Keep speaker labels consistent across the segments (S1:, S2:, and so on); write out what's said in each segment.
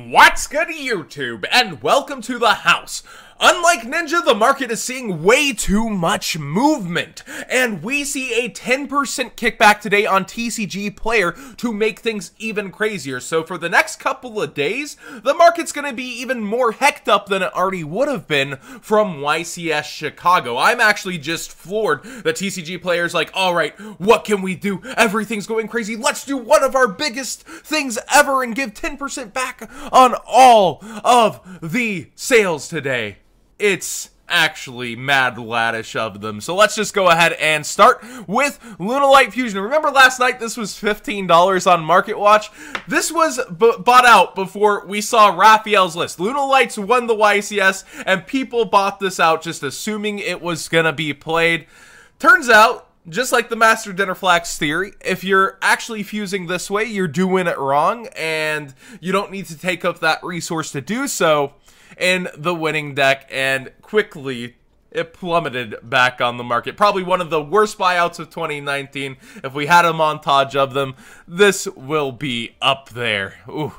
S1: What's good, YouTube, and welcome to the house. Unlike Ninja, the market is seeing way too much movement, and we see a 10% kickback today on TCGPlayer to make things even crazier. So for the next couple of days, the market's going to be even more hecked up than it already would have been from YCS Chicago. I'm actually just floored that TCGPlayer's like, alright, what can we do? Everything's going crazy. Let's do one of our biggest things ever and give 10% back on all of the sales today. It's actually mad laddish of them. So let's just go ahead and start with Lunalight Fusion. Remember last night this was $15 on Market Watch? This was bought out before we saw Raphael's list. Lunalights won the YCS and people bought this out just assuming it was gonna be played. Turns out, just like the Master Dinner Flax theory, if you're actually fusing this way, you're doing it wrong and you don't need to take up that resource to do so in the winning deck, and quickly it plummeted back on the market. Probably one of the worst buyouts of 2019. If we had a montage of them, this will be up there. Ooh,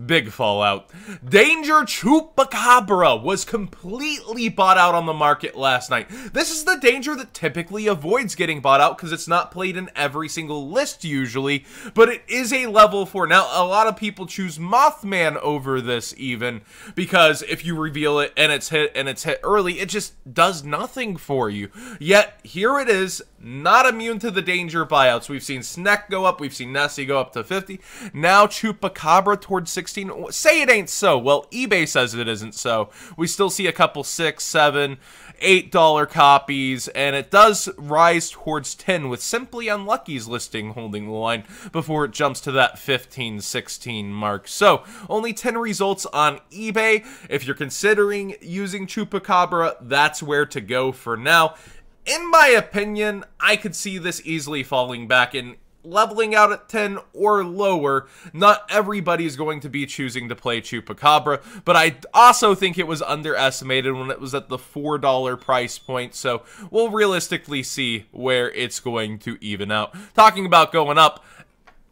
S1: big fallout. Danger Chupacabra was completely bought out on the market last night. This is the danger that typically avoids getting bought out because it's not played in every single list usually, but it is a level 4. Now, a lot of people choose Mothman over this even because if you reveal it and it's hit early, it just does nothing for you. Yet, here it is, not immune to the danger buyouts. We've seen Sneck go up, we've seen Nessie go up to 50, now Chupacabra towards 16. Say it ain't so. Well, eBay says it isn't so. We still see a couple $6, $7, $8 copies, and it does rise towards 10 with Simply Unlucky's listing holding the line before it jumps to that 15, 16 mark. So, only 10 results on eBay. If you're considering using Chupacabra, that's where to go for now. In my opinion, I could see this easily falling back and leveling out at 10 or lower. Not everybody is going to be choosing to play Chupacabra, but I also think it was underestimated when it was at the $4 price point, so we'll realistically see where it's going to even out. Talking about going up,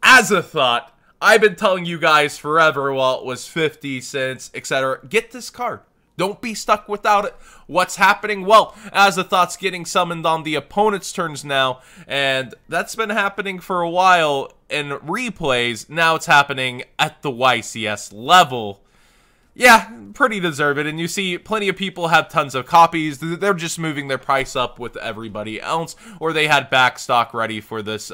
S1: as a thought, I've been telling you guys forever while it was 50 cents, etc. Get this card. Don't be stuck without it. What's happening? Well, Azathoth's getting summoned on the opponent's turns now, and that's been happening for a while in replays. Now it's happening at the YCS level. Yeah, pretty deserved, and you see plenty of people have tons of copies. They're just moving their price up with everybody else, or they had back stock ready for this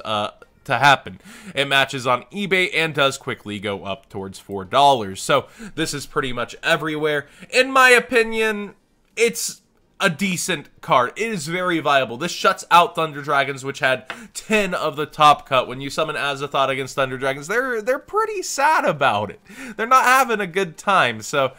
S1: to happen. It matches on eBay and does quickly go up towards $4. So this is pretty much everywhere. In my opinion, it's a decent card. It is very viable. This shuts out Thunder Dragons, which had 10 of the top cut. When you summon Azathoth against Thunder Dragons, they're pretty sad about it. They're not having a good time. So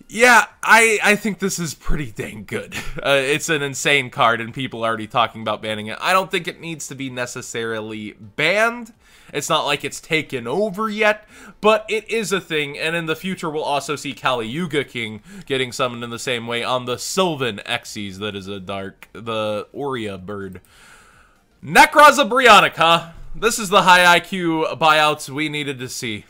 S1: yeah, I think this is pretty dang good. It's an insane card, and people are already talking about banning it. I don't think it needs to be necessarily banned. It's not like it's taken over yet, but it is a thing, and in the future we'll also see Kali Yuga King getting summoned in the same way on the Sylvan Xyz that is a dark, the Aurea bird. Nekroz Embryonic, huh? This is the high IQ buyouts we needed to see.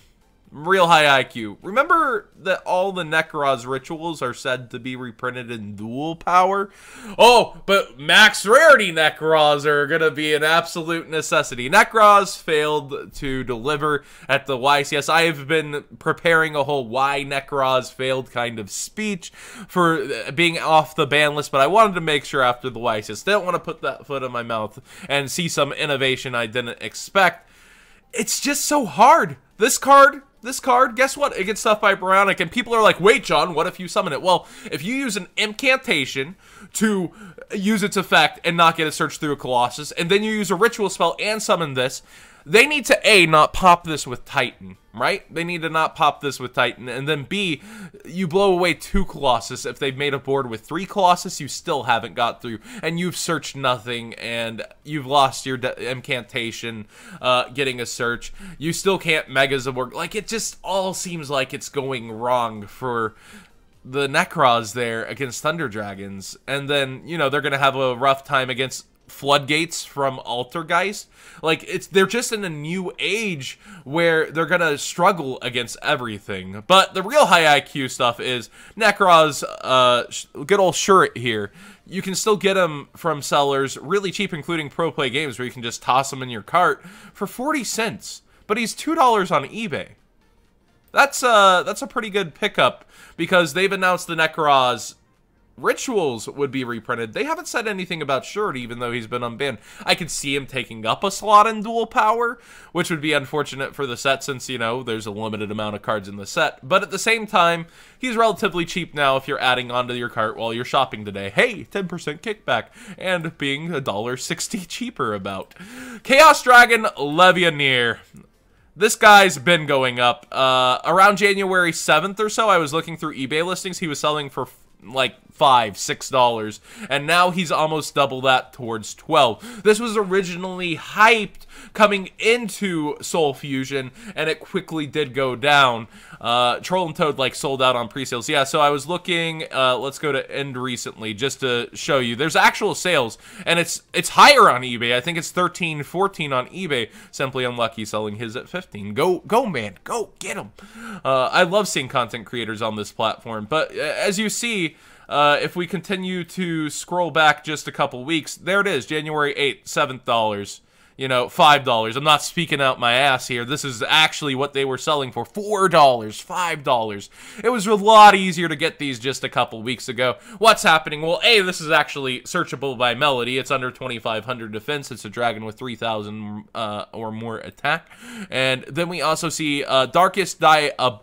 S1: Real high IQ. Remember that all the Nekroz rituals are said to be reprinted in dual power? Oh, but max rarity Nekroz are going to be an absolute necessity. Nekroz failed to deliver at the YCS. I have been preparing a whole why Nekroz failed kind of speech for being off the ban list, but I wanted to make sure after the YCS. Didn't want to put that foot in my mouth and see some innovation I didn't expect. It's just so hard. This card, guess what? It gets stuffed by Bryonic, and people are like, wait, John, what if you summon it? Well, if you use an incantation to use its effect and not get a search through a Colossus, and then you use a ritual spell and summon this, they need to A, not pop this with Titan, right? They need to not pop this with Titan, and then B, you blow away 2 Colossus. If they've made a board with 3 Colossus, you still haven't got through, and you've searched nothing, and you've lost your incantation getting a search. You still can't Megas of work. Like, it just all seems like it's going wrong for the Nekroz there against Thunder Dragons, and then, you know, they're going to have a rough time against floodgates from Altergeist. Like, they're just in a new age where they're gonna struggle against everything. But the real high IQ stuff is Nekroz, good old shirt here. You can still get them from sellers really cheap, including Pro Play Games, where you can just toss them in your cart for 40 cents. But he's $2 on eBay. That's a pretty good pickup, because they've announced the Nekroz Rituals would be reprinted. They haven't said anything about Shirt, even though he's been unbanned. I could see him taking up a slot in Dual Power, which would be unfortunate for the set since, you know, there's a limited amount of cards in the set. But at the same time, he's relatively cheap now if you're adding onto your cart while you're shopping today. Hey, 10% kickback, and being $1.60 cheaper about. Chaos Dragon Levianeer. This guy's been going up. Around January 7th or so, I was looking through eBay listings. He was selling for like $5, $6, and now he's almost double that, towards 12. This was originally hyped coming into Soul Fusion, and it quickly did go down. Troll and Toad like sold out on pre-sales. Yeah, so I was looking, let's go to end recently just to show you. There's actual sales, and it's higher on eBay. I think it's 13, 14 on eBay. Simply Unlucky selling his at 15. Go man, go get him. I love seeing content creators on this platform, but as you see, if we continue to scroll back just a couple weeks, there it is, January 8th, $7. You know, $5. I'm not speaking out my ass here. This is actually what they were selling for. $4, $5. It was a lot easier to get these just a couple weeks ago. What's happening? Well, A, this is actually searchable by Melody. It's under 2,500 defense. It's a dragon with 3,000 or more attack. And then we also see Darkest Diabolos.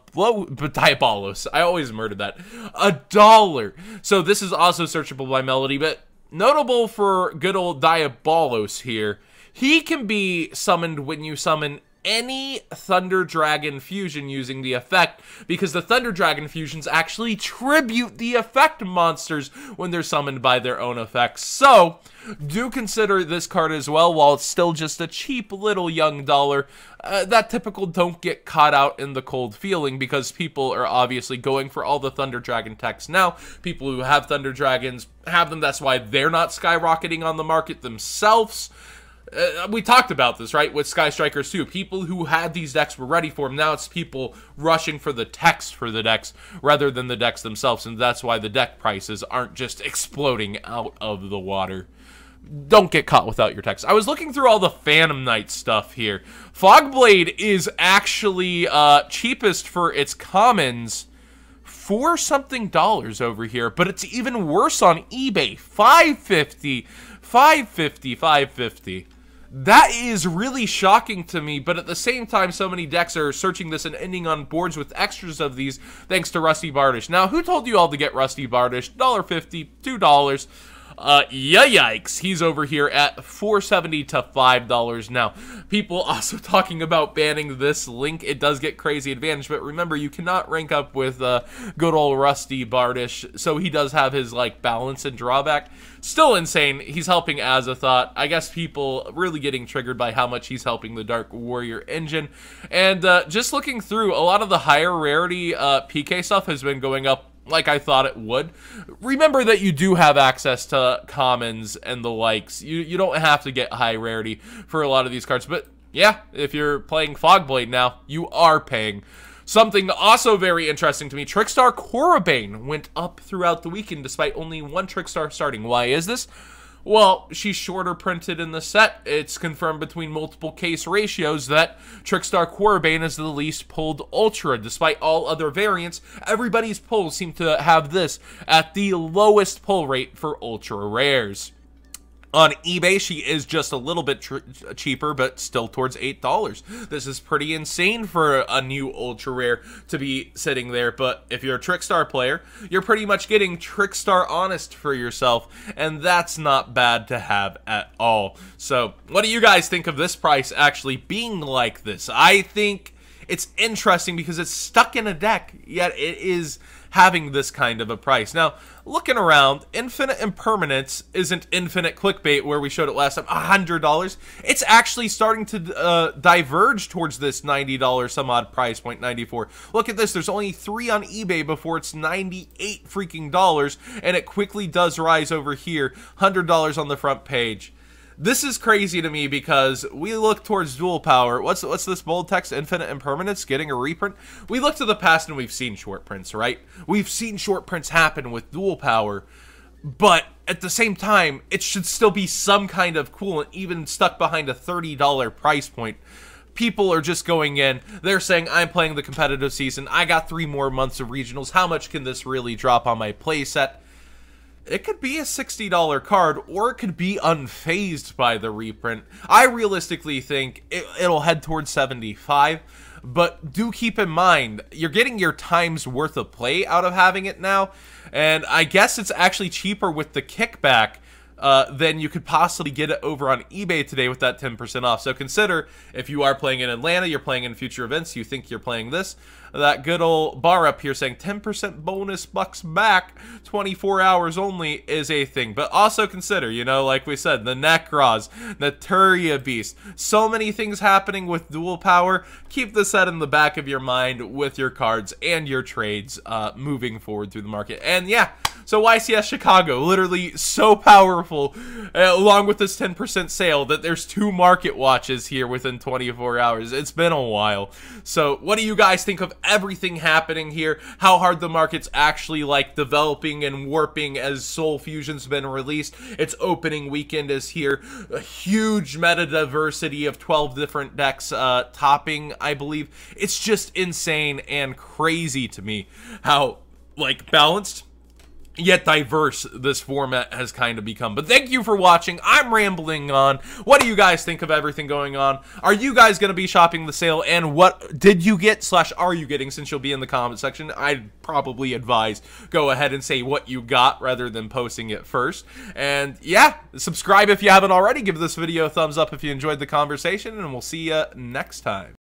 S1: I always murdered that. $1. So this is also searchable by Melody, but notable for good old Diabolos here. He can be summoned when you summon any Thunder Dragon fusion using the effect, because the Thunder Dragon fusions actually tribute the effect monsters when they're summoned by their own effects. So, do consider this card as well, while it's still just a cheap little young dollar. That typical don't get caught out in the cold feeling, because people are obviously going for all the Thunder Dragon techs now. People who have Thunder Dragons have them, that's why they're not skyrocketing on the market themselves. We talked about this, right, with Sky Strikers too. People who had these decks were ready for them. Now it's people rushing for the text for the decks rather than the decks themselves, and that's why the deck prices aren't just exploding out of the water. Don't get caught without your text. I was looking through all the Phantom Knight stuff here. Fogblade is actually cheapest for its commons, $4 something over here, but it's even worse on eBay. $5.50, $5.50, $5.50. That is really shocking to me, but at the same time, so many decks are searching this and ending on boards with extras of these thanks to Rusty Bardish. Now, who told you all to get Rusty Bardish? $1.50, $2. Yikes, he's over here at $4.70 to $5 now. People also talking about banning this link. It does get crazy advantage, but remember, you cannot rank up with good old Rusty Bardish, so he does have his like balance and drawback. Still insane. He's helping Azathoth. I guess people really getting triggered by how much he's helping the Dark Warrior engine. And just looking through, a lot of the higher rarity PK stuff has been going up like I thought it would. Remember that you do have access to commons and the likes. You don't have to get high rarity for a lot of these cards. But yeah, if you're playing Fogblade now, you are paying. Something also very interesting to me, Trickstar Korribane went up throughout the weekend despite only one Trickstar starting. Why is this? Well, she's shorter printed in the set. It's confirmed between multiple case ratios that Trickstar Korribane is the least pulled Ultra. Despite all other variants, everybody's pulls seem to have this at the lowest pull rate for Ultra Rares. On eBay, she is just a little bit cheaper, but still towards $8. This is pretty insane for a new Ultra Rare to be sitting there, but if you're a Trickstar player, you're pretty much getting Trickstar Honest for yourself, and that's not bad to have at all. So, what do you guys think of this price actually being like this? I think it's interesting because it's stuck in a deck, yet it is having this kind of a price. Now, looking around, Infinite Impermanence isn't Infinite Clickbait where we showed it last time, $100. It's actually starting to diverge towards this $90 some odd price point, 94. Look at this, there's only 3 on eBay before it's 98 freaking dollars, and it quickly does rise over here, $100 on the front page. This is crazy to me because we look towards dual power. What's this bold text? Infinite Impermanence getting a reprint? We look to the past and we've seen short prints, right? We've seen short prints happen with dual power, but at the same time, it should still be some kind of cool, and even stuck behind a $30 price point. People are just going in, they're saying, I'm playing the competitive season, I got 3 more months of regionals, how much can this really drop on my playset? It could be a $60 card, or it could be unfazed by the reprint. I realistically think it'll head towards 75, but do keep in mind, you're getting your time's worth of play out of having it now, and I guess it's actually cheaper with the kickback then you could possibly get it over on eBay today with that 10% off. So consider, if you are playing in Atlanta, you're playing in future events, you think you're playing this, that good old bar up here saying 10% bonus bucks back, 24 hours only is a thing. But also consider, you know, like we said, the Nekroz, Naturia Beast, so many things happening with dual power. Keep this set in the back of your mind with your cards and your trades moving forward through the market. And yeah, so YCS Chicago, literally so powerful, along with this 10% sale, that there's 2 market watches here within 24 hours. It's been a while. So what do you guys think of everything happening here? How hard the market's actually like developing and warping as Soul Fusion's been released. Its opening weekend is here. A huge meta diversity of 12 different decks topping, I believe. It's just insane and crazy to me how like balanced yet diverse this format has kind of become. But thank you for watching. I'm rambling on. What do you guys think of everything going on? Are you guys going to be shopping the sale? And what did you get / are you getting? Since you'll be in the comment section, I'd probably advise go ahead and say what you got rather than posting it first. And yeah, subscribe if you haven't already. Give this video a thumbs up if you enjoyed the conversation, and we'll see you next time.